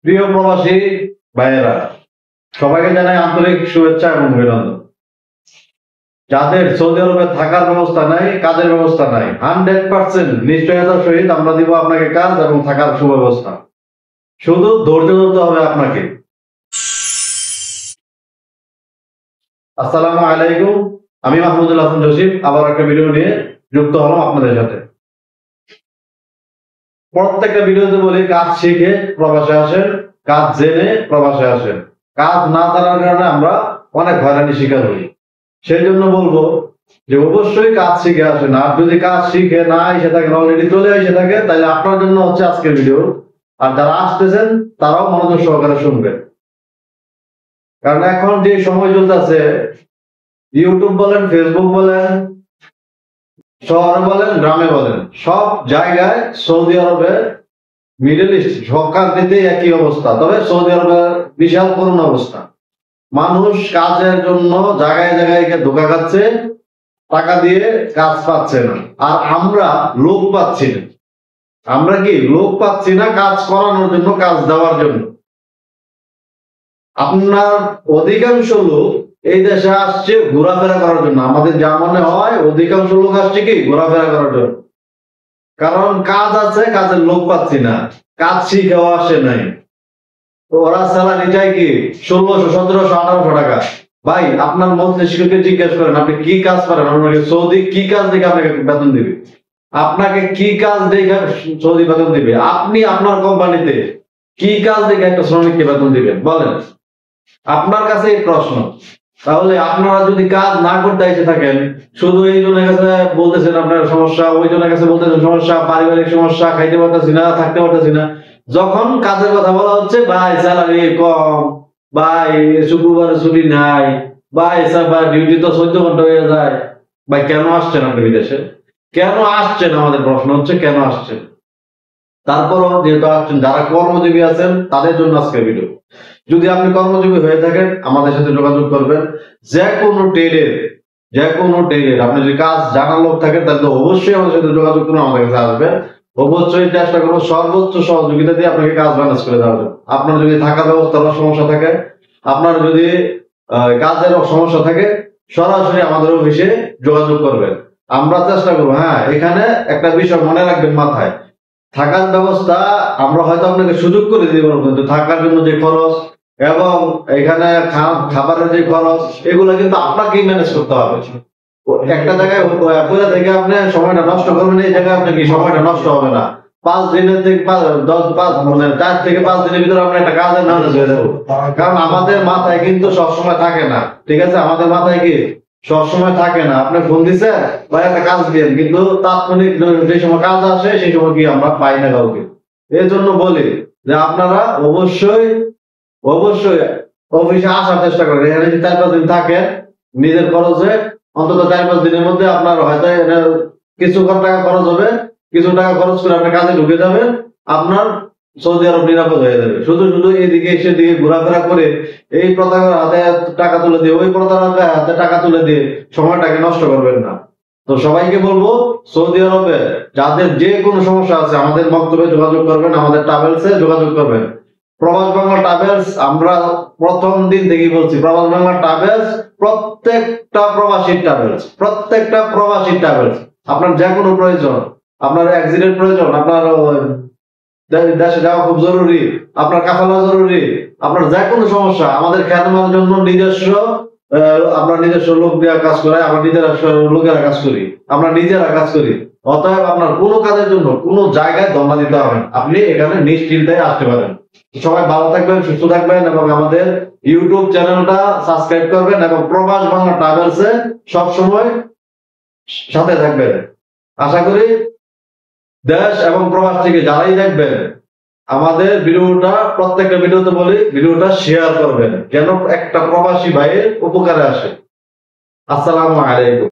প্রিয় প্রবাসী ভাইয়েরা, সবাইকে জানাই আন্তরিক শুভেচ্ছা এবং অভিনন্দন। যাদের সৌদি আরবে থাকার ব্যবস্থা নাই, কাজের ব্যবস্থা নাই, 100% নিশ্চয়তার সহিত আমরা দিব আপনাকে কাজ এবং থাকার সুব্যবস্থা। শুধু ধৈর্য ধরতে হবে আপনাকে। আসসালামু আলাইকুম, আমি মাহমুদুল হাসান জসিম আবার একটা ভিডিও নিয়ে যুক্ত হলাম আপনাদের সাথে। প্রত্যেকটা ভিডিওতে বলি, কাজ শিখে প্রবাসে আসেন, কাজ জেনে প্রবাসে আসেন। কাজ না জানার কারণে আমরা অনেক হয়রানি শিকার হই। সেই জন্য বলবো যে অবশ্যই কাজ শিখে আসেন। আর যদি কাজ শিখে না এসে থাকেন, অলরেডি চলে এসে থাকে, তাহলে আপনার জন্য হচ্ছে আজকের ভিডিও। আর যারা আসতেছেন তারাও মনোযোগ সহকারে শুনবেন, কারণ এখন যে সময় চলতেছে, ইউটিউব বলেন, ফেসবুক বলেন, শহরে বলেন, গ্রামে বলেন, সব জায়গায় সৌদি আরবে, মিডল ইস্ট সব কান্ট্রিতে একই অবস্থা। তবে সৌদি আরবের বিশাল করুণ অবস্থা। মানুষ কাজের জন্য জায়গায় জায়গায় ধোকা খাচ্ছে, টাকা দিয়ে কাজ পাচ্ছে না। আর আমরা লোক পাচ্ছি না। আমরা কি লোক পাচ্ছি না কাজ করানোর জন্য, কাজ দেওয়ার জন্য। আপনার অধিকাংশ লোক এই দেশে আসছে ঘোরাফেরা করার জন্য। আমাদের যা মনে হয় অধিকাংশ লোক আসছে কি ঘোরাফেরা করার জন্য। কারণ কাজ আছে, কাজের লোক পাচ্ছি না, কাজ শিখেও আসে নাই। ওরা স্যালারি চাই কি 1600, 1700, 1800 টাকা। ভাই, আপনার মস্তিষ্ককে জিজ্ঞেস করেন আপনি কি কাজ পারেন। আপনাকে সৌদি কি কাজ দেখে আপনাকে বেতন দিবে? আপনাকে কি কাজ দেখে সৌদি বেতন দিবে? আপনি আপনার কোম্পানিতে কি কাজ দেখে একটা শ্রমিককে বেতন দিবেন বলেন? আপনার কাছে এই প্রশ্ন। তাহলে আপনারা যদি কাজ না করতে এসে থাকেন, শুধু এই জনের কাছে বলতেছেন আপনার সমস্যা, ওই জনের কাছে বলতেছেন সমস্যা, পারিবারিক সমস্যা, খাইতে পারতেছি না, থাকতে পারতেছি না। যখন কাজের কথা বলা হচ্ছে, ভাই স্যালারি কম, ভাই শুক্রবারে ছুটি নাই, ভাই ডিউটি তো 14 ঘন্টা হয়ে যায়। ভাই কেন আসছেন আপনি বিদেশে? কেন আসছেন? আমাদের প্রশ্ন হচ্ছে কেন আসছেন। তারপরও যেহেতু আসছেন, যারা কর্মজীবী আছেন তাদের জন্য আজকের ভিডিও। যদি আপনি কর্মজীবী হয়ে থাকেন, আমাদের সাথে যোগাযোগ করবেন। যে কোনো ট্রেডের আপনি যদি কাজ জানার লোক থাকেন, তাহলে অবশ্যই আমাদের সাথে যোগাযোগ করুন, আমাদের কাছে আসবেন। অবশ্যই চেষ্টা করবো সর্বোচ্চ সহযোগিতা দিয়ে আপনাকে কাজ ম্যানেজ করে দেওয়ার জন্য। আপনার যদি থাকা ব্যবস্থার সমস্যা থাকে, আপনার যদি কাজের সমস্যা থাকে, সরাসরি আমাদের অফিসে যোগাযোগ করবেন। আমরা চেষ্টা করবো। হ্যাঁ, এখানে একটা বিষয় মনে রাখবেন মাথায়, থাকার ব্যবস্থা আমরা হয়তো আপনাকে সুযোগ করে দিতে পারবো, কিন্তু থাকার জন্য যে খরচ এবং এখানে খাবারের যে খরচ, এগুলো কিন্তু আপনাকেই ম্যানেজ করতে হবে। একটা জায়গায় পয়লা থেকে আপনি সময়টা নষ্ট করবেন, এই জায়গায় আপনার কি সময়টা নষ্ট হবে না। 5 দিনের থেকে 4 থেকে 5 দিনের ভিতরে আপনার একটা কাজের ম্যানেজ হয়ে যাবে। কারণ আমাদের মাথায় কিন্তু সবসময় থাকে না, ঠিক আছে? আমাদের মাথায় কি সবসময় থাকে না। আপনি ফোন দিচ্ছেন বা একটা কাজ দিন, কিন্তু তাৎক্ষণিক যে সময় কাজ আসে সেই সময় কি আমরা পাই না কাউকে। এই জন্য বলি যে আপনারা অবশ্যই অফিসে আসার চেষ্টা করেন। এখানে যদি 4-5 দিন থাকেন, নিজের খরচে অন্তত 4-5 দিনের মধ্যে আপনার হয়তো কিছু টাকা খরচ হবে, কিছু টাকা খরচ করে আপনি কাজে ঢুকে যাবেন। আপনার সৌদি আরব নিরাপদ হয়ে যাবে। শুধু এদিকে সেদিকে ঘোরাফেরা করে এই প্রতারকের হাতে টাকা তুলে দিয়ে, ওই প্রতারকের হাতে টাকা তুলে দিয়ে সময়টাকে নষ্ট করবেন না। তো সবাইকে বলবো, সৌদি আরবে যাদের যে কোনো সমস্যা আছে আমাদের মক্তবে যোগাযোগ করবেন, আমাদের ট্রাভেলসে যোগাযোগ করবেন। প্রবাস বাংলা ট্রাভেলস, আমরা প্রথম দিন থেকেই বলছি, প্রবাস বাংলা ট্রাভেলস প্রত্যেকটা প্রবাসী ট্রাভেলস। আপনার যে কোনো প্রয়োজন, আপনার অ্যাক্সিডেন্ট প্রয়োজন, আপনার দেশে যাওয়া খুব জরুরি, আপনার কাফালা জরুরি, আপনার যে কোনো সমস্যা, আমাদের খেদমার জন্য আমরা নিজস্ব লোক দেওয়া কাজ করাই, আমরা লোকেরা কাজ করি, আমরা নিজেরা কাজ করি। অতএব আপনার কোনো কাজের জন্য কোনো জায়গায় ধর্ণা দিতে হবে না, আপনি এখানে নিশ্চিন্তায় আসতে পারেন। সবাই ভালো থাকবেন, সুস্থ থাকবেন এবং আমাদের ইউটিউব চ্যানেলটা সাবস্ক্রাইব করবেন এবং প্রবাস বাংলা ট্রাভেলসে সবসময় সাথে থাকবেন। আশা করি দেশ এবং প্রবাস থেকে যারাই দেখবেন আমাদের ভিডিওটা, প্রত্যেকটা ভিডিওতে বলি ভিডিওটা শেয়ার করবেন, যেন একটা প্রবাসী ভাইয়ের উপকারে আসে। আসসালামু আলাইকুম।